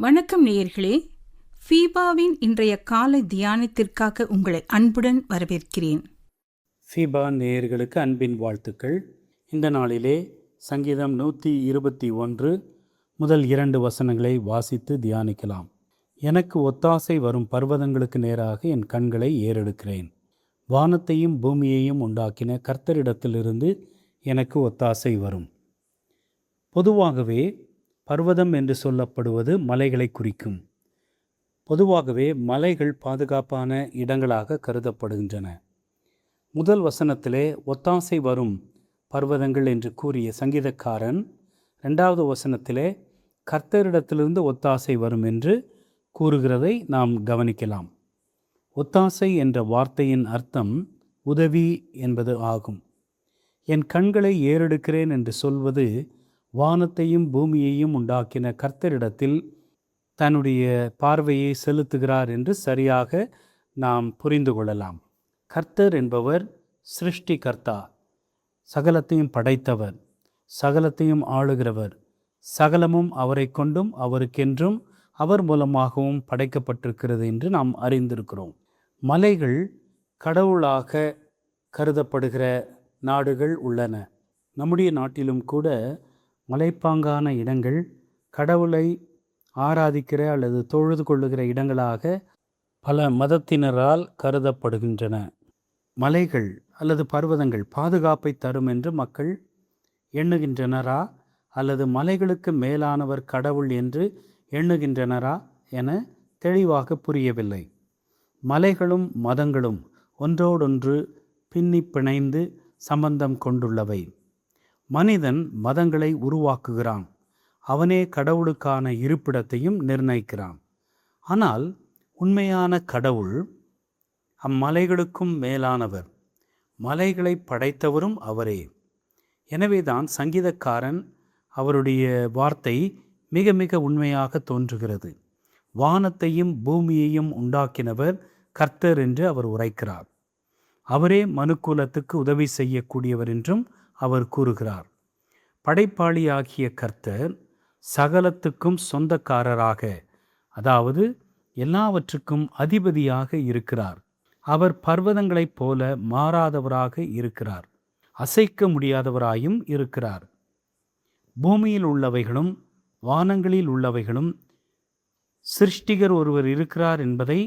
வணக்கம் நேயர்களே. ஃபீபாவின் இன்றைய காலை தியானத்திற்காக உங்களை அன்புடன் வரவேற்கிறேன். ஃபீபா நேயர்களுக்கு அன்பின் வாழ்த்துக்கள். இந்த நாளிலே சங்கீதம் 121 முதல் 2 வசனங்களை வாசித்து தியானிக்கலாம். எனக்கு ஒத்தாசை வரும் பர்வதங்களுக்கு நேராக என் கண்களை ஏறெடுக்கிறேன். வானத்தையும் பூமியையும் உண்டாக்கின கர்த்தரிடத்திலிருந்து எனக்கு ஒத்தாசை வரும். பொதுவாகவே பர்வதம் என்று சொல்லப்படுவது மலைகளை குறிக்கும். பொதுவாகவே மலைகள் பாதுகாப்பான இடங்களாக கருதப்படுகின்றன. முதல் வசனத்திலே ஒத்தாசை வரும் பர்வதங்கள் என்று கூறிய சங்கீதக்காரன் 2வது வசனத்திலே கர்த்தரிடத்திலிருந்து ஒத்தாசை வரும் என்று கூறுகிறதை நாம் கவனிக்கலாம். ஒத்தாசை என்ற வார்த்தையின் அர்த்தம் உதவி என்பது ஆகும். என் கண்களை ஏறெடுக்கிறேன் என்று சொல்வது வானத்தையும் பூமியையும் உண்டாக்கின கர்த்தரிடத்தில் தன்னுடைய பார்வையை செலுத்துகிறார் என்று சரியாக நாம் புரிந்து கொள்ளலாம். கர்த்தர் என்பவர் சிருஷ்டிகர்த்தா, சகலத்தையும் படைத்தவர், சகலத்தையும் ஆளுகிறவர். சகலமும் அவரை கொண்டும் அவருக்கென்றும் அவர் மூலமாகவும் படைக்கப்பட்டிருக்கிறது என்று நாம் அறிந்திருக்கிறோம். மலைகள் கடவுளாக கருதப்படுகிற நாடுகள் உள்ளன. நம்முடைய நாட்டிலும் கூட மலைப்பாங்கான இடங்கள் கடவுளை ஆராதிக்கிற அல்லது தொழுது கொள்ளுகிற இடங்களாக பல மதத்தினரால் கருதப்படுகின்றன. மலைகள் அல்லது பர்வதங்கள் பாதுகாப்பை தரும் என்று மக்கள் எண்ணுகின்றனரா அல்லது மலைகளுக்கு மேலானவர் கடவுள் என்று எண்ணுகின்றனரா என தெளிவாக புரியவில்லை. மலைகளும் மதங்களும் ஒன்றோடொன்று பின்னி பிணைந்து சம்பந்தம் கொண்டுள்ளவை. மனிதன் மதங்களை உருவாக்குகிறான். அவனே கடவுளுக்கான இருப்பிடத்தையும் நிர்ணயிக்கிறான். ஆனால் உண்மையான கடவுள் அம்மலைகளுக்கும் மேலானவர். மலைகளை படைத்தவரும் அவரே. எனவேதான் சங்கீதக்காரன் அவருடைய வார்த்தை மிக மிக உண்மையாக தோன்றுகிறது. வானத்தையும் பூமியையும் உண்டாக்கினவர் கர்த்தர் என்று அவர் உரைக்கிறார். அவரே மனுக்குலத்துக்கு உதவி செய்யக்கூடியவர் என்றும் அவர் கூறுகிறார். படைப்பாளியாகிய கர்த்தர் சகலத்துக்கும் சொந்தக்காரராக, அதாவது எல்லாவற்றுக்கும் அதிபதியாக இருக்கிறார். அவர் பர்வதங்களைப் போல மாறாதவராக இருக்கிறார். அசைக்க முடியாதவராயும் இருக்கிறார். பூமியில் உள்ளவைகளும் வானங்களில் உள்ளவைகளும் சிருஷ்டிகர் ஒருவர் இருக்கிறார் என்பதை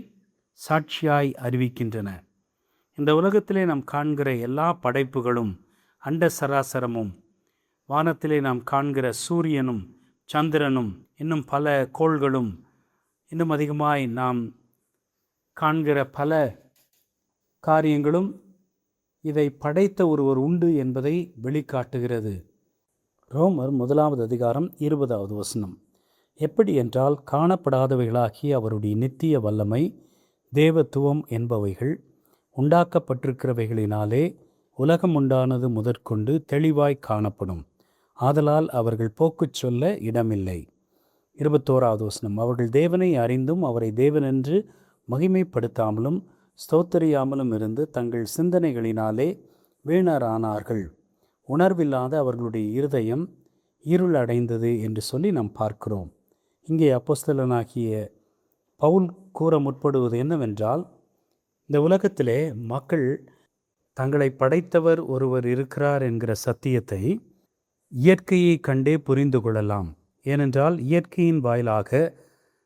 சாட்சியாய் அறிவிக்கின்றன. இந்த உலகத்திலே நாம் காண்கிற எல்லா படைப்புகளும், அண்ட சராசரமும், வானத்திலே நாம் காண்கிற சூரியனும் சந்திரனும் இன்னும் பல கோள்களும் இன்னும் அதிகமாய் நாம் காண்கிற பல காரியங்களும் இதை படைத்த ஒருவர் உண்டு என்பதை வெளிக்காட்டுகிறது. ரோமர் 1வது அதிகாரம் 20வது வசனம். எப்படி என்றால், காணப்படாதவைகளாகிய அவருடைய நித்திய வல்லமை, தேவத்துவம் என்பவைகள் உண்டாக்கப்பட்டிருக்கிறவைகளினாலே உலகம் உண்டானது முதற்கொண்டு தெளிவாய் காணப்படும். ஆதலால் அவர்கள் போக்குச் சொல்ல இடமில்லை. 21வது வசனம். அவர்கள் தேவனை அறிந்தும் அவரை தேவனென்று மகிமைப்படுத்தாமலும் ஸ்தோத்தரியாமலும் இருந்து தங்கள் சிந்தனைகளினாலே வீணரானார்கள். உணர்வில்லாத அவர்களுடைய இருதயம் இருள் அடைந்தது என்று சொல்லி நாம் பார்க்கிறோம். இங்கே அப்போஸ்தலனாகிய பவுல் கூற முற்படுவது என்னவென்றால், இந்த உலகத்திலே மக்கள் தங்களை படைத்தவர் ஒருவர் இருக்கிறார் என்கிற சத்தியத்தை இயற்கையை கண்டே புரிந்து கொள்ளலாம். ஏனென்றால் இயற்கையின் வாயிலாக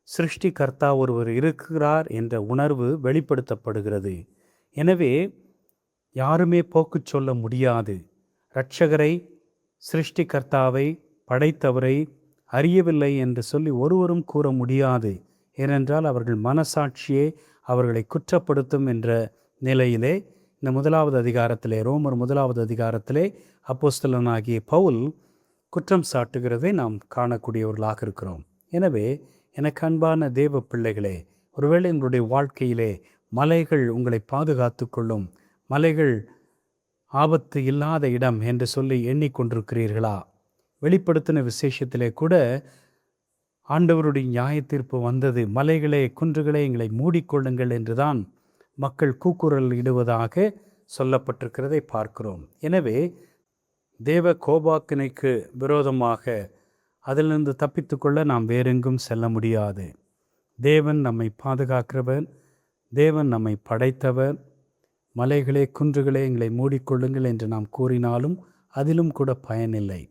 சிருஷ்டிகர்த்தா ஒருவர் இருக்கிறார் என்ற உணர்வு வெளிப்படுத்தப்படுகிறது. எனவே யாருமே போக்குச் சொல்ல முடியாது. இரட்சகரை, சிருஷ்டிகர்த்தாவை, படைத்தவரை அறியவில்லை என்று சொல்லி ஒருவரும் கூற முடியாது. ஏனென்றால் அவர்கள் மனசாட்சியே அவர்களை குற்றப்படுத்தும் என்ற நிலையிலே இந்த 1வது அதிகாரத்திலே, ரோமர் 1வது அதிகாரத்திலே அப்போஸ்தலனாகிய பவுல் குற்றம் சாட்டுகிறதை நாம் காணக்கூடியவர்களாக இருக்கிறோம். எனவே எனக்கு அன்பான தேவ பிள்ளைகளே, ஒருவேளை உங்களுடைய வாழ்க்கையிலே மலைகள் உங்களை பாதுகாத்து கொள்ளும், மலைகள் ஆபத்து இல்லாத இடம் என்று சொல்லி எண்ணிக்கொண்டிருக்கிறீர்களா? வெளிப்படுத்தின விசேஷத்திலே கூட ஆண்டவருடைய நியாய தீர்ப்பு வந்தது. மலைகளே, குன்றுகளே, எங்களை மூடிக்கொள்ளுங்கள் என்றுதான் மக்கள் கூக்குரல் இடுவதாக சொல்லப்பட்டிருக்கிறதை பார்க்கிறோம். எனவே தேவ கோபாக்கினைக்கு விரோதமாக அதிலிருந்து தப்பித்துக்கொள்ள நாம் வேறெங்கும் செல்ல முடியாது. தேவன் நம்மை பாதுகாக்கிறவர், தேவன் நம்மை படைத்தவர். மலைகளே குன்றுகளே எங்களை மூடிக்கொள்ளுங்கள் என்று நாம் கூறினாலும் அதிலும் கூட பயனில்லை.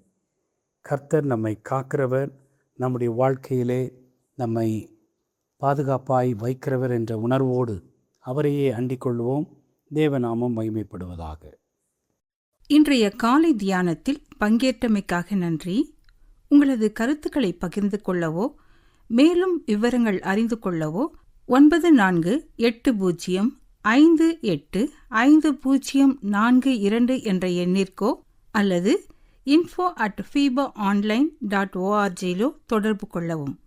கர்த்தர் நம்மை காக்கிறவர், நம்முடைய வாழ்க்கையிலே நம்மை பாதுகாப்பாய் வைக்கிறவர் என்ற உணர்வோடு அவரையே அண்டிக் கொள்வோம். தேவநாமம் மகிமைப்படுவதாக. இன்றைய காலை தியானத்தில் பங்கேற்றமைக்காக நன்றி. உங்களது கருத்துக்களை பகிர்ந்து கொள்ளவோ மேலும் விவரங்கள் அறிந்து கொள்ளவோ 9458505042 என்ற எண்ணிற்கோ அல்லது info@fibaonline.org தொடர்பு கொள்ளவும்.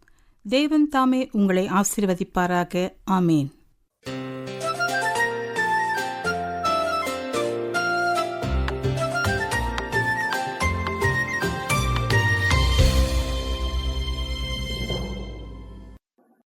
தேவன் தாமே உங்களை ஆசீர்வதிப்பாராக. ஆமேன்.